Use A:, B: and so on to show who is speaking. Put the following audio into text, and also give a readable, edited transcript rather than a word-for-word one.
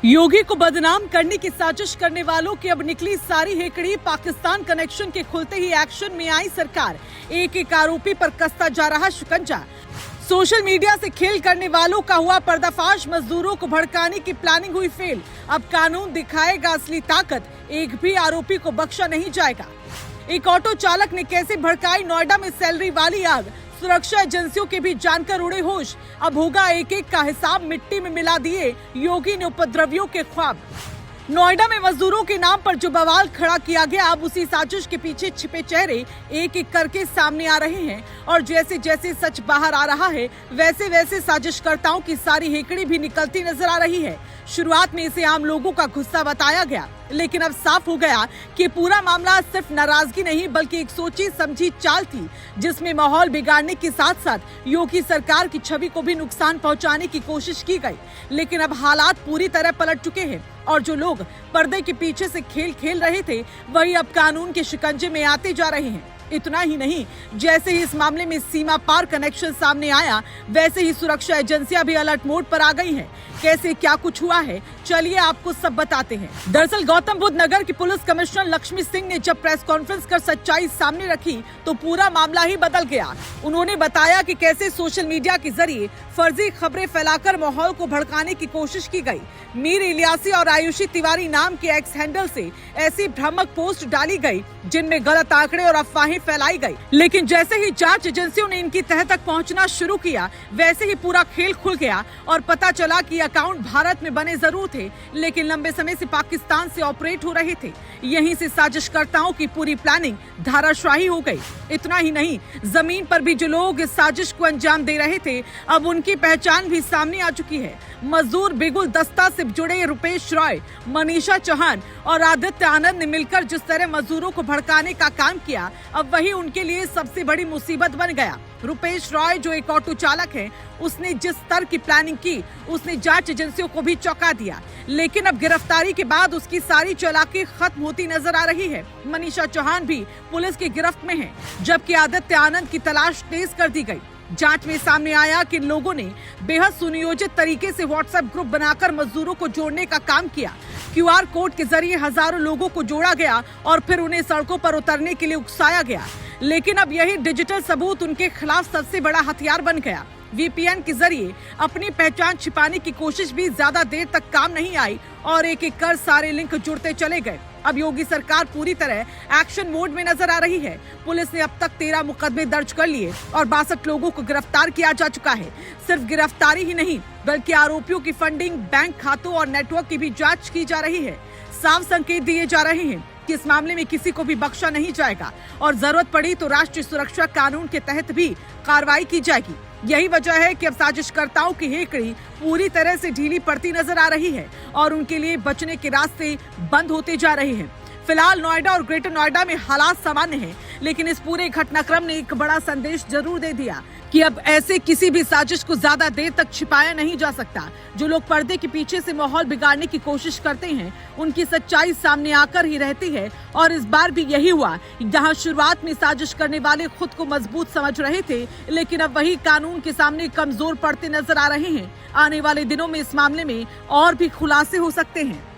A: योगी को बदनाम करने की साजिश करने वालों की अब निकली सारी हेकड़ी। पाकिस्तान कनेक्शन के खुलते ही एक्शन में आई सरकार। एक एक आरोपी पर कसता जा रहा शिकंजा। सोशल मीडिया से खेल करने वालों का हुआ पर्दाफाश। मजदूरों को भड़काने की प्लानिंग हुई फेल। अब कानून दिखाएगा असली ताकत। एक भी आरोपी को बख्शा नहीं जाएगा। एक ऑटो चालक ने कैसे भड़काई नोएडा में सैलरी वाली आग। सुरक्षा एजेंसियों के भी जानकर उड़े होश। अब होगा एक एक का हिसाब। मिट्टी में मिला दिए योगी ने उपद्रवियों के ख्वाब। नोएडा में मजदूरों के नाम पर जो बवाल खड़ा किया गया, अब उसी साजिश के पीछे छिपे चेहरे एक एक करके सामने आ रहे हैं। और जैसे जैसे सच बाहर आ रहा है, वैसे वैसे साजिशकर्ताओं की सारी हेकड़ी भी निकलती नजर आ रही है। शुरुआत में इसे आम लोगों का गुस्सा बताया गया, लेकिन अब साफ हो गया कि पूरा मामला सिर्फ नाराजगी नहीं बल्कि एक सोची समझी चाल थी, जिसमें माहौल बिगाड़ने के साथ साथ योगी सरकार की छवि को भी नुकसान पहुंचाने की कोशिश की गई। लेकिन अब हालात पूरी तरह पलट चुके हैं और जो लोग पर्दे के पीछे से खेल खेल रहे थे, वही अब कानून के शिकंजे में आते जा रहे हैं। इतना ही नहीं, जैसे ही इस मामले में सीमा पार कनेक्शन सामने आया, वैसे ही सुरक्षा एजेंसियां भी अलर्ट मोड पर आ गई हैं। कैसे क्या कुछ हुआ है, चलिए आपको सब बताते हैं। दरअसल गौतम बुद्ध नगर की पुलिस कमिश्नर लक्ष्मी सिंह ने जब प्रेस कॉन्फ्रेंस कर सच्चाई सामने रखी, तो पूरा मामला ही बदल गया। उन्होंने बताया कि कैसे सोशल मीडिया के जरिए फर्जी खबरें फैलाकर माहौल को भड़काने की कोशिश की गई। मीर इलियासी और आयुषी तिवारी नाम के एक्स हैंडल से ऐसी भ्रामक पोस्ट डाली गई, जिनमें गलत आंकड़े और अफवाहें फैलाई गई। लेकिन जैसे ही जांच एजेंसियों ने इनकी तह तक पहुंचना शुरू किया, वैसे ही पूरा खेल खुल गया और पता चला कि अकाउंट भारत में बने जरूर थे, लेकिन लंबे समय से पाकिस्तान से ऑपरेट हो रहे थे। यहीं से साजिशकर्ताओं की पूरी प्लानिंग धाराशाही हो गई। इतना ही नहीं, जमीन पर भी जो लोग इस साजिश को अंजाम दे रहे थे, अब उनकी पहचान भी सामने आ चुकी है। मजदूर बिगुल दस्ता से जुड़े रुपेश रॉय, मनीषा चौहान और आदित्य आनंद ने मिलकर जिस तरह मजदूरों को भड़काने का काम किया, अब वही उनके लिए सबसे बड़ी मुसीबत बन गया। रुपेश रॉय जो एक ऑटो चालक है, उसने जिस स्तर की प्लानिंग की, उसने जांच एजेंसियों को भी चौंका दिया। लेकिन अब गिरफ्तारी के बाद उसकी सारी चालाकी खत्म होती नजर आ रही है। मनीषा चौहान भी पुलिस की गिरफ्त में है, जबकि आदित्य आनंद की तलाश तेज कर दी गई। जांच में सामने आया कि लोगों ने बेहद सुनियोजित तरीके से व्हाट्सएप ग्रुप बनाकर मजदूरों को जोड़ने का काम किया। QR कोड के जरिए हजारों लोगों को जोड़ा गया और फिर उन्हें सड़कों पर उतरने के लिए उकसाया गया। लेकिन अब यही डिजिटल सबूत उनके खिलाफ सबसे बड़ा हथियार बन गया। VPN के जरिए अपनी पहचान छिपाने की कोशिश भी ज्यादा देर तक काम नहीं आई और एक एक कर सारे लिंक जुड़ते चले गए। अब योगी सरकार पूरी तरह एक्शन मोड में नजर आ रही है। पुलिस ने अब तक 13 मुकदमे दर्ज कर लिए और 62 लोगों को गिरफ्तार किया जा चुका है। सिर्फ गिरफ्तारी ही नहीं, बल्कि आरोपियों की फंडिंग, बैंक खातों और नेटवर्क की भी जांच की जा रही है। साफ संकेत दिए जा रहे हैं कि इस मामले में किसी को भी बख्शा नहीं जाएगा और जरूरत पड़ी तो राष्ट्रीय सुरक्षा कानून के तहत भी कार्रवाई की जाएगी। यही वजह है कि अब साजिशकर्ताओं की हेकड़ी पूरी तरह से ढीली पड़ती नजर आ रही है और उनके लिए बचने के रास्ते बंद होते जा रहे हैं। फिलहाल नोएडा और ग्रेटर नोएडा में हालात सामान्य हैं, लेकिन इस पूरे घटनाक्रम ने एक बड़ा संदेश जरूर दे दिया कि अब ऐसे किसी भी साजिश को ज्यादा देर तक छिपाया नहीं जा सकता। जो लोग पर्दे के पीछे से माहौल बिगाड़ने की कोशिश करते हैं, उनकी सच्चाई सामने आकर ही रहती है। और इस बार भी यही हुआ। जहां शुरुआत में साजिश करने वाले खुद को मजबूत समझ रहे थे, लेकिन अब वही कानून के सामने कमजोर पड़ते नजर आ रहे हैं। आने वाले दिनों में इस मामले में और भी खुलासे हो सकते हैं।